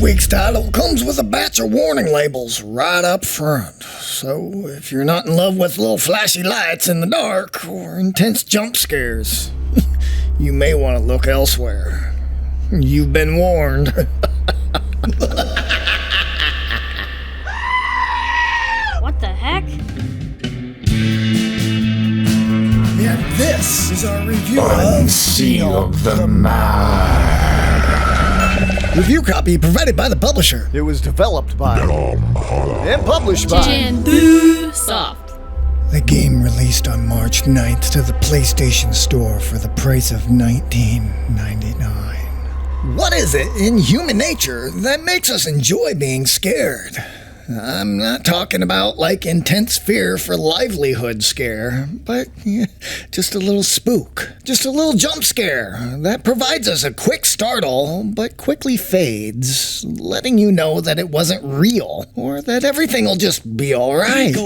week's title comes with a batch of warning labels right up front. So if you're not in love with little flashy lights in the dark or intense jump scares, you may want to look elsewhere. You've been warned. What the heck? And this is our review Unsealed the Mare. Review copy provided by the publisher. It was developed by and published by Soft. The game released on March 9th to the PlayStation Store for the price of $19.99. What is it in human nature that makes us enjoy being scared? I'm not talking about like intense fear for livelihood scare, but just a little spook, just a little jump scare that provides us a quick startle, but quickly fades, letting you know that it wasn't real, or that everything will just be alright.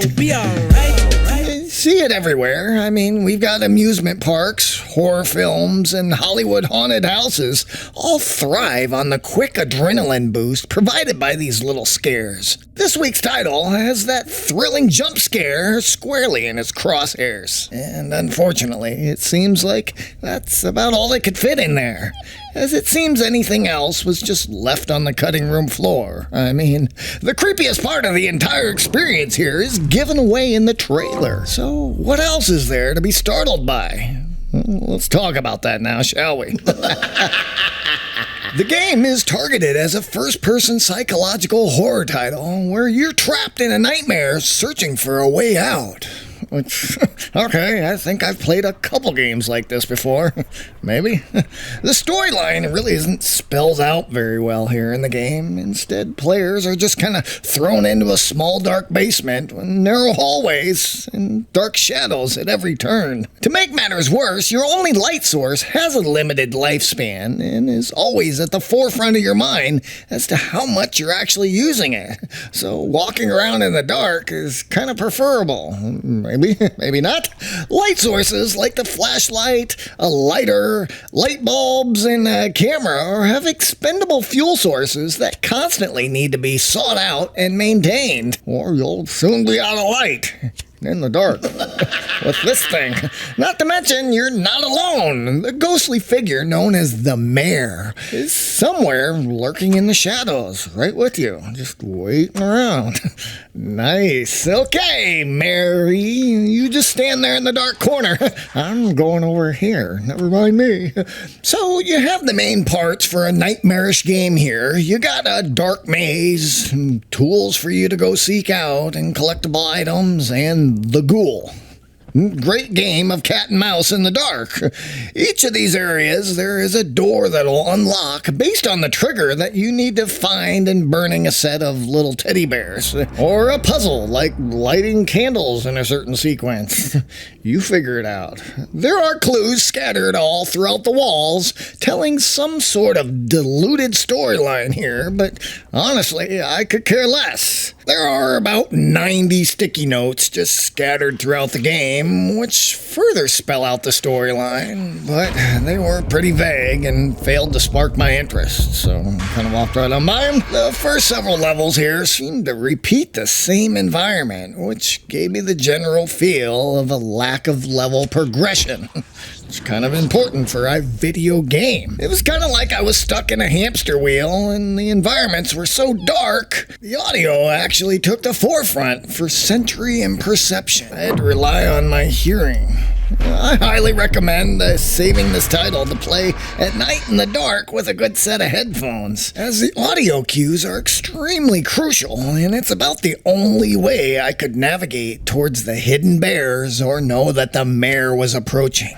See it everywhere. I mean, we've got amusement parks, horror films, and Hollywood haunted houses all thrive on the quick adrenaline boost provided by these little scares. This week's title has that thrilling jump scare squarely in its crosshairs. And unfortunately, it seems like that's about all they could fit in there, as it seems anything else was just left on the cutting room floor. I mean, the creepiest part of the entire experience here is given away in the trailer. So what else is there to be startled by? Let's talk about that now, shall we? The game is targeted as a first-person psychological horror title where you're trapped in a nightmare searching for a way out. Which, okay, I think I've played a couple games like this before. Maybe. The storyline really isn't spelled out very well here in the game. Instead, players are just kind of thrown into a small dark basement with narrow hallways and dark shadows at every turn. To make matters worse, your only light source has a limited lifespan and is always at the forefront of your mind as to how much you're actually using it. So walking around in the dark is kind of preferable. Maybe not. Light sources like the flashlight, a lighter, light bulbs, and a camera have expendable fuel sources that constantly need to be sought out and maintained, or you'll soon be out of light. In the dark with this thing. Not to mention, you're not alone. The ghostly figure known as the Mare is somewhere lurking in the shadows, right with you, just waiting around. Nice. Okay, Mary, you just stand there in the dark corner. I'm going over here. Never mind me. So you have the main parts for a nightmarish game here. You got a dark maze, tools for you to go seek out, and collectible items, and the ghoul. Great game of cat and mouse in the dark. Each of these areas, there is a door that'll unlock based on the trigger that you need to find in burning a set of little teddy bears. Or a puzzle, like lighting candles in a certain sequence. You figure it out. There are clues scattered all throughout the walls, telling some sort of diluted storyline here, but honestly, I could care less. There are about 90 sticky notes just scattered throughout the game, which further spell out the storyline, but they were pretty vague and failed to spark my interest, so I kind of walked right on by them. The first several levels here seemed to repeat the same environment, which gave me the general feel of a lack of level progression. It's kind of important for a video game. It was kind of like I was stuck in a hamster wheel and the environments were so dark, the audio actually took the forefront for sensory and perception. I had to rely on my hearing. I highly recommend saving this title to play at night in the dark with a good set of headphones, as the audio cues are extremely crucial, and it's about the only way I could navigate towards the hidden bears or know that the Mare was approaching.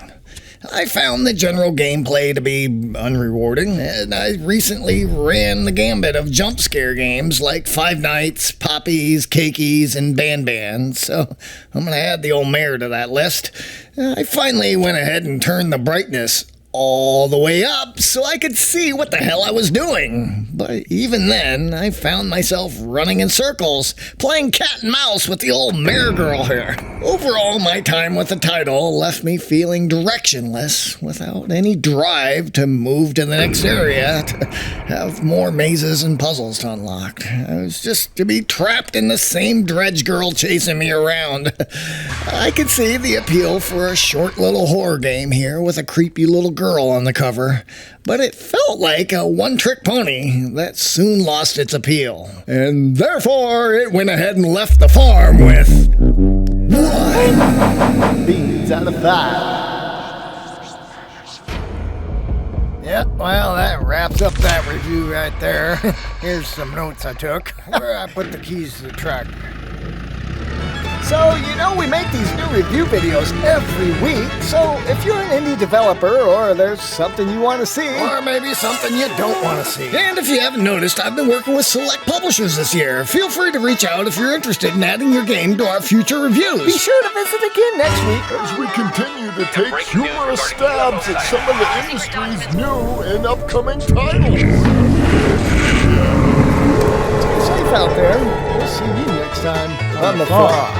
I found the general gameplay to be unrewarding, and I recently ran the gambit of jump scare games like Five Nights, Poppies, Cakeys, and Ban, so I'm going to add the old Mare to that list. I finally went ahead and turned the brightness all the way up so I could see what the hell I was doing. But even then, I found myself running in circles, playing cat and mouse with the old Mare girl here. Overall, my time with the title left me feeling directionless, without any drive to move to the next area to have more mazes and puzzles to unlock. I was just to be trapped in the same dredge girl chasing me around. I could see the appeal for a short little horror game here with a creepy little girl on the cover, but it felt like a one-trick pony that soon lost its appeal. And therefore, it went ahead and left the farm with 1 Beans out of 5. Yep, well, that wraps up that review right there. Here's some notes I took. Where I put the keys to the tractor. So, you know, we make these new review videos every week, so if you're an indie developer or there's something you want to see, Or maybe something you don't want to see. And if you haven't noticed, I've been working with select publishers this year. Feel free to reach out if you're interested in adding your game to our future be reviews. sure to visit again next week. As we continue to take humorous stabs at some of the industry's new and upcoming titles. Stay safe out there. We'll see you next time on the farm.